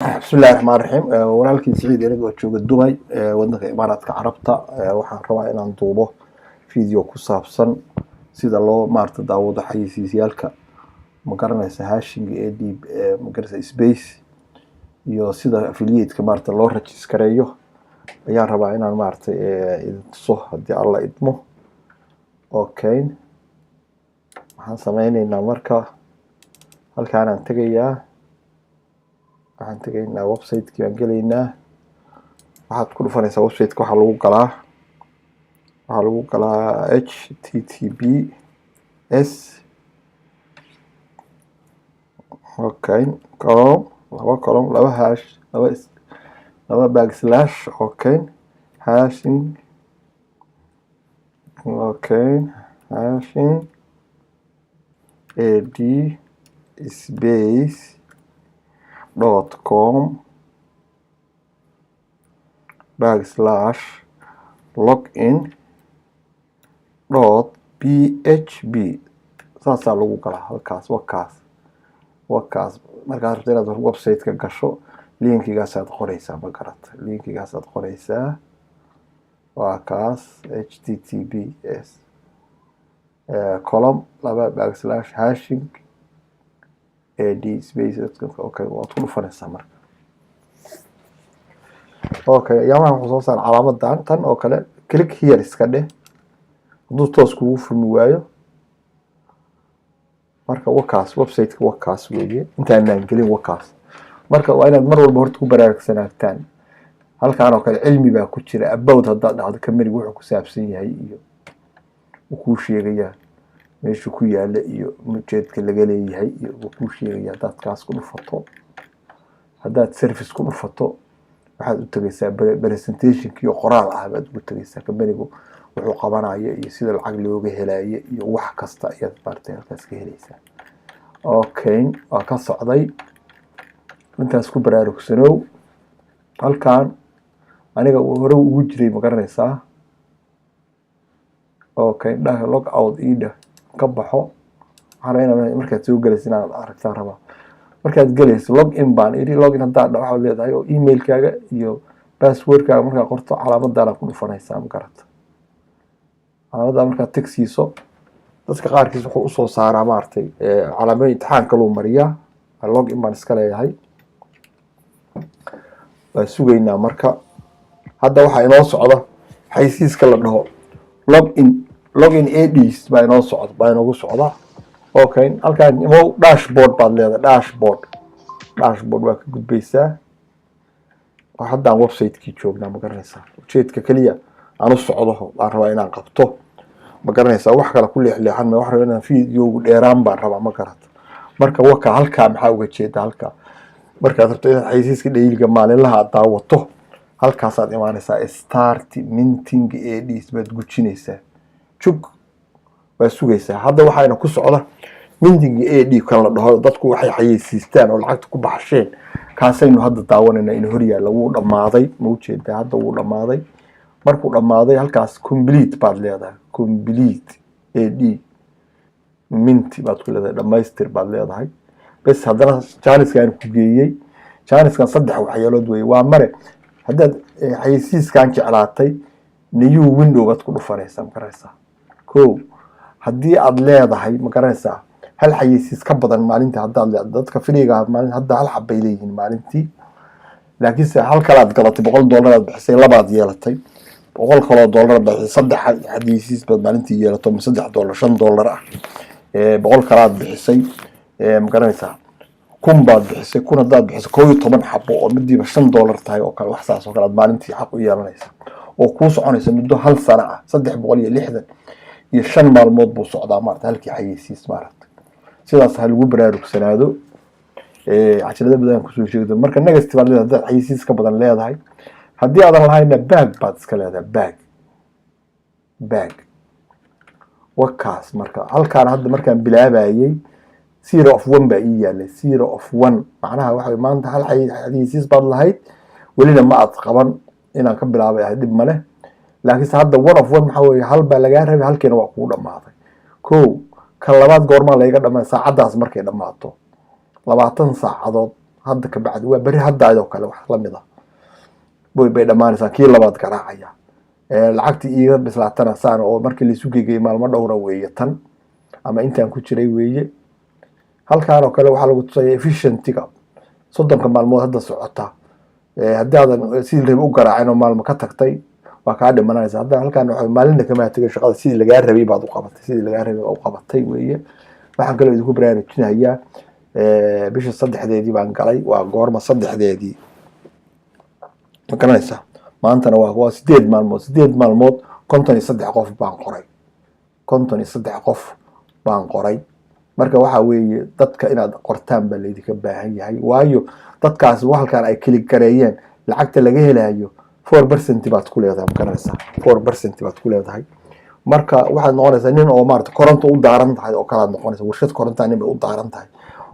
بسم الله الرحمن الرحيم walaalkii Saciid Erid oo jooga Dubai wadanka Imaaraadka Carabta waxaan rabaa inaan duubo video ku saabsan sida loo maarta daawado xayeysiisyaalka ma garanaysa hashing ee dib ma garanaysa space iyo sida affiliate-ka maarta loo registereeyo ayaan rabaa inaan maarta soo hadii alla idmo okay waxaan sameynaynaa marka halkaan aan tagayaa waxaan tagaynaa website-kii aan galaynaa waxaad ku dhufanaysaa website-ka waxa lagu galaa https okay laba hash laba backslash okay hashing ad space .com /login .php saasaa lagu galaa halkaas wakaas markaad rabto inaad website-ka gasho linkigaasaad qoraysaa ma garata linkigaasaad qoraysaa waa kaas https column // hashing ad space okay waad ku dhufanaysaa marka okay yaamaha wuxuu soo saar calaamadan tan oo kale click here iska dheh hadduu toos kugu furmi waayo marka wakaas website-ka wakaas weeye intaanaan gelin wakaas marka waa inaad mar walba horta ku baraarugsanaagtaan halkaan oo kale cilmi baa ku jira about haddaad dhacdo kameriga wuxuu ku saabsan yahay iyo uu kuu sheegayaa meesha ku yaala iyo ujeedka laga leeyahay iyo uu ku sheegaya dad kaas ku dhufato hadaad service ku dhufato waxaad u tagaysaa presentation iyo qoraal ah baad u tagaysaa kamerigu wuxuu qabanayo iyo sida lacag looga helayo iyo wax kasta ayaad baartay halkaas ka helaysaa okay waa ka socday intaas ku baraarugsanow halkaan aniga hore ugu jiray ma garanaysaa okay log out ida ka baxo waxaan markaad soo galayso inaad aragtaa raba markaad galayso login baan login haddaad waxaad leedahay oo emailkaaga iyo passwordkaaga markaad qorto calaamadan ku dhufanaysaa ma garata calaamadan markaad tagsiiso dadka qaarkiis wuxuu usoo saaraa maartay calaamada imtixaanka loo mariyaa login baan iska leeyahay waa sugaynaa marka hadda waxaa inoo socda xaysiiska la dhaho login ads baa inoogu socda okay halkaan imo dashboard baad leedahay dashboard waa ka gudbaysaa haddaan website-kii joognaa ma garanaysaa ujeedka keliya aan u socdo baan rabaa inaan qabto ma garanaysaa wax kale ku leexleexan ma wax rabaa inaan video dheeraan baan rabaa ma garata marka waka halkaa maxaa uga jeeda halkaa markaad rabto inaad xaysiiska dhayliga maalinlaha aad daawato halkaasaad imaanaysaa start minting ads baad gujinaysaa jug waa sugaysaa hadda waxayna ku socda minting ad kan la dhaho dadku waxay xayeysiistaan oo lacagta ku baxsheen kaasaynu hadda daawanayna in hor yaalla wuu dhamaaday ma ujeedaa hadda wuu dhamaaday markuu dhamaaday halkaas complete baad leedahay complete ad mint baad ku leedahay dhamaystir baad leedahay bes haddana jaaniskaan ku geeyey jaaniskan saddex waxyeelood weeye waa mare haddaad xayeysiiskan jeclaatay new window baad ku dhufanaysaa ma garanaysaa kow haddii aad leedahay ma garanaysaa hal xayeysiis ka badan maalintii haddaad leedahay dadka filiga maalin hadda hal xabbay leeyihiin maalintii laakiinse hal kalaad galatay $100 aad bixisay labaad yeelatay $100 bixisay saddex xayeysiis baad maalintii yeelato $3 $5 ah $100 kalaad bixisay ma garanaysaa kun baad bixisay kun haddaad bixisay 11 xabbo oo midiiba $5 tahay oo kale wax saas oo kale aad maalintii xaq u yeelanaysaa oo kuu soconaysa muddo hal sano ah 360 iyo 5 maalmood buu socdaa maarta halkii xayeysiis maarta sidaas ha lagu baraarugsanaado casharada badan ku soo sheegdo marka negative baad leedahay xayeysiis ka badan leedahay haddii aadan lahayna bag baad iska leedahay bag wakaas marka halkaan hadda markaan bilaabayay 0 of 1 baa ii yaalay 0 of 1 macnaha waxa maanta hal xayeysiis baad lahayd welina ma aad qaban inaan ka bilaabay dib ma leh laakiin hadda 1 of 1 waxa weeye hal baa laga rabay halkeena waa ku dhamaaday kow kan labaad goorma laga dhamaa saacadaas markay dhamaato 20 saacadood hadda ka bacdi waa beri hadda ayoo kale wax la mid ah bay dhamaanaysaa kii labaad garaacaya lacagtii iiga bislaatana saan oo markii la isu geeyay maalmo dhowra weeye tan ama intaan ku jiray weeye halkaan oo kale waxa lagu tusay efficiency-ga 30 maalmood hadda socota haddii aadan sidii reeb u garaacin oo maalmo ka tagtay waa ka dhimanaysa hadda halkaan waxa maalinna kama tagay shaqada sidii laga rabay baad u qabatay sidii laga rabay u qabatay weeye waxaan kale idinku baraarujinayaa bisha 3deedii baan galay waa goorma 3deedii makanaysa maantana waa 8 maalmood 53 qof baan qoray 53 qof baan qoray marka waxa weeye dadka inaad qortaan baa leedika baahan yahay waayo dadkaas halkaan ay kili gareeyeen lacagta laga helayo 4% baad ku leedahay makanaysa 4% baad ku leedahay marka waxaad noqonaysaa nin oo maarta koronto u daaran tahay oo kala noqonaysa warshad koronto nin u daaran tahay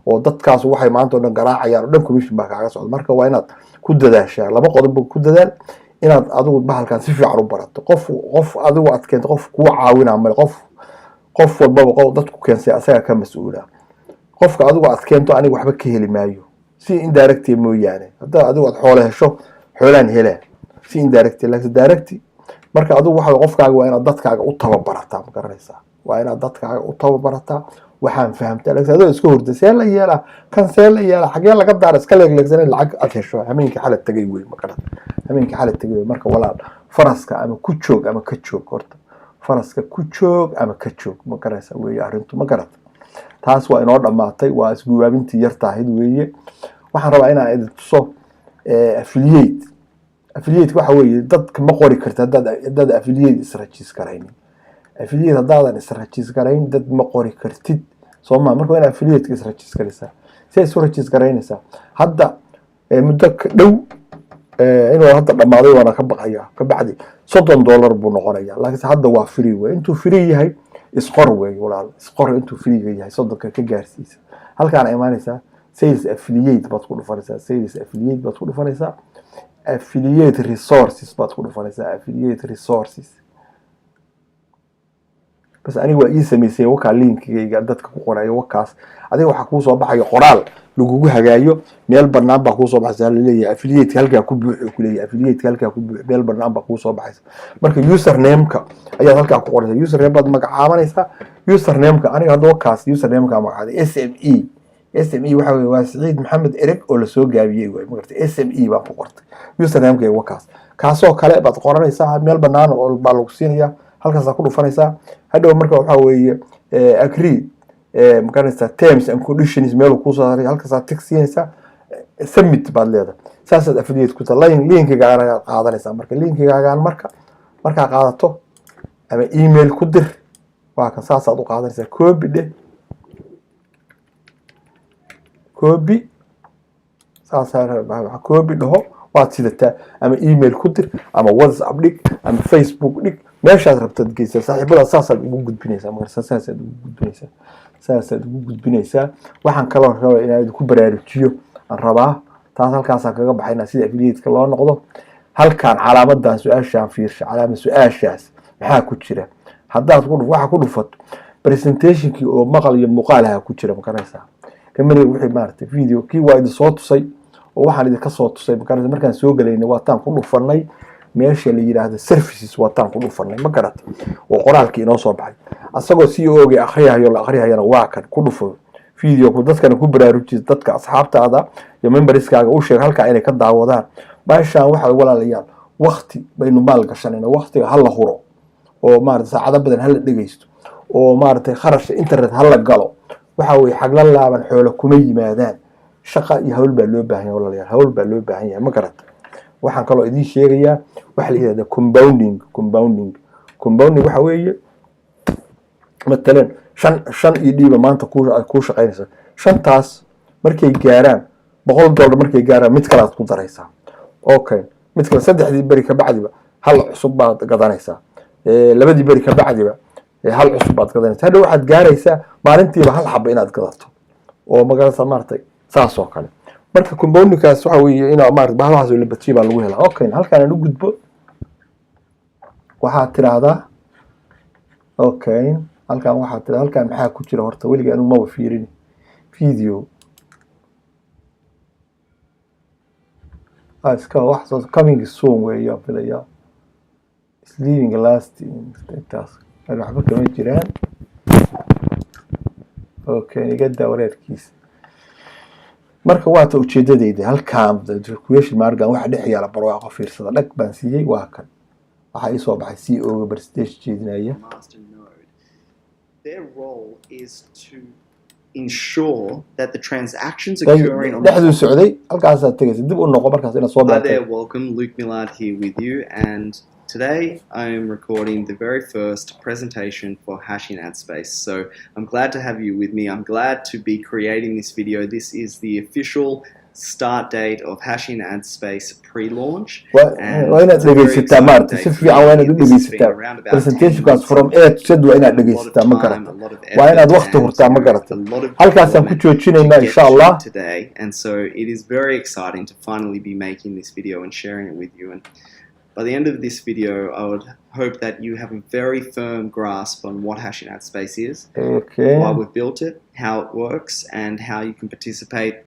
oo dadkaas waxay maanta oo dhan garaacayaan oo dhan commission baa kaaga socda marka waa inaad ku dadaashaa laba qodob ku dadaal inaad adigu bahalkan si fiican u barato qof adigu aad keento qof ku caawinaa mal qof walba dadku keensay asaga ka mas'uula qofka adigu aad keento aniga waxba ka heli maayo si indirect mooyaane hadda adigu aad xoolo hesho xoolaan helaa si indirect laakiin direct marka adigu waxa qofkaaga waa inaad dadkaaga u tababarataa ma garanaysaa waa inaad dadkaaga u tababarataa waxaan fahamtaa laakiin adoo isku hurda see la yeelaa kan see la yeelaa xagee laga daar iska leegleegsan lacag aad hesho hameenka xalad tagay weey ma garata hameenka xalad tagay marka walaal faraska ama ku joog ama ka joog horta faraska ku joog ama ka joog ma garanaysaa weey arintu ma garata taas waa inoo dhamaatay waa isguwaabintii yartaahid weeye waxaan rabaa inaan idin tuso affiliate waxa weeye dadka ma qori karta dad affiliate is-register garaynin affiliate hadaadan is-register garayn dad ma qori kartid Soomaa marka in affiliate is-register garaysa si ay is-register garaynaysa hadda muddo dhow inuu hadda dhamaaday waana ka baqaya ka bacdi $30 buu noqonayaa laakiin hadda waa free way intuu free yahay isqor way walaal isqor intuu free yahay 30 ka gaarsiisa halkaan imaanaysa sales affiliate baad ku dhufanaysaa sales affiliate baad ku dhufanaysaa affiliate resources baad ku dhufanaysaa affiliate resources bas aniga waa ii sameysay waka linkiga dadka ku qorayo wakaas adiga waxa ku soo baxay qoraal lagugu hagaayo meel banaan baa ku soo baxaysa leeyahay affiliate halka ku buuxo ku leeyahay affiliate halka ku buuxo meel banaan baa ku soo baxaysa marka username-ka ayaa halka ku qoraysa username baad magacaabanaysa username-ka aniga hadda wakaas username-ka magacaaday SME waxa weeye waa Saciid Maxamed Ereg oo la soo gaabiyay way magartay SME baa ku qortay username-ka wakaas kaasoo kale baad qoranaysaa meel banaan oo baa lagu siinayaa halkaas ku dhufanaysaa hadhow marka waxa weeye agree makanaysa terms and conditions meel ku soo saaray halkaas tick siinaysa submit baad leedahay saasad affiliate ku tahay linkiga aad qaadanaysaa marka linkigaagan marka qaadato ama email ku dir waa ka saasaad u qaadanaysaa copy saasaan copy dhaho waad sidataa ama email ku dir ama WhatsApp dhig ama Facebook dhig meeshaad rabtad geeysa saaxiibada saasaad ugu gudbinaysaa marka saasaad ugu gudbinaysaa waxaan kala rabaa inaad ku baraarujiyo aan rabaa taas halkaas kaga baxayna sida affiliate-ka loo noqdo halkaan calaamadan su'aashaan fiirsha calaamad su'aashaas maxaa ku jira haddaad waxa ku dhufato presentation-kii oo maqal iyo muuqaal ah ku jira makaraysaa kamariga wixii maartay video kii waa idin soo tusay oo waxaan idin ka soo tusay markaan soo galaynay waa taan ku dhufanay meesha la yiraahdo services waa taan ku dhufanay ma garata oo qoraalkii inoo soo baxay asagoo CEO-ga akhriyayo la akhriyayna waa kan ku dhufo video ku dadkana ku baraarujiyo dadka asxaabtaada iyo memberskaaga u sheeg halka inay ka daawadaan baashaan waxa walaalayaal waqti baynu maal gashanayna waqtiga hal la huro oo maartay saacado badan hal la dhageysto oo maartay kharash internet hal la galo waxa way xag la laaban xoolo kuma yimaadaan shaqa iyo hawl baa loo baahan yahay walaalayaal hawl baa loo baahan yahay ma garata waxaan kaloo idin sheegayaa waxa la yiraahdo compounding waxa weeye matalan shan iyo dhiiba maanta ku shaqaynaysa shantaas markay gaaraan $100 markay gaaraan mid kale aad ku daraysaa okay mid kale saddexdii bari ka bacdiba hal cusub baad gadanaysaa labadii bari ka bacdiba hal cusub baad gadanaysaa hadhow waxaad gaaraysaa maalintiiba hal xabo inaad gadato oo magaalada maartay saas oo kale marka compoundingkaas waxa weeye inaa maartay bahalahaas oo la batiyo baa lagu helaa okay halkaan aan u gudbo waxaad tiraahdaa okay halkaan waxaad tiraahdaa halkaan maxaa ku jira horta weliga anigu ma fiirin video iska wax soo coming soon weeyaan filayaa is leaving last intaas waxba kama jiraan okay iga daa wareerkiisa marka waa ta ujeedadayda halkaan question markan waxa dhex yaala barwaaqo fiirsada dhag baan siiyay waa kan waxa ay soo baxay CEO ga presentation jeedinaya their role is to ensure that the transactions occurring on dhexdu socday halkaas aad tagaysa dib u noqo markaas ina soo baxay. Hi there, welcome. Luke Millard here with you, and today I am recording the very first presentation for Hashing Ad Space. So I'm glad to have you with me. I'm glad to be creating this video. This is the official start date of Hashing Ad Space pre-launch. وأنا دقيقة مارت شوف في عوانة دقيقة presentation كاس from A to Z وأنا دقيقة ما قرأت وأنا وقت هرتا ما قرأت هل كاسم كنت وتشيني إن شاء الله today, and so it is very exciting to finally be making this video and sharing it with you. And by the end of this video, I would hope that you have a very firm grasp on what Hashing Ad Space is, why we've built it, how it works, and how you can participate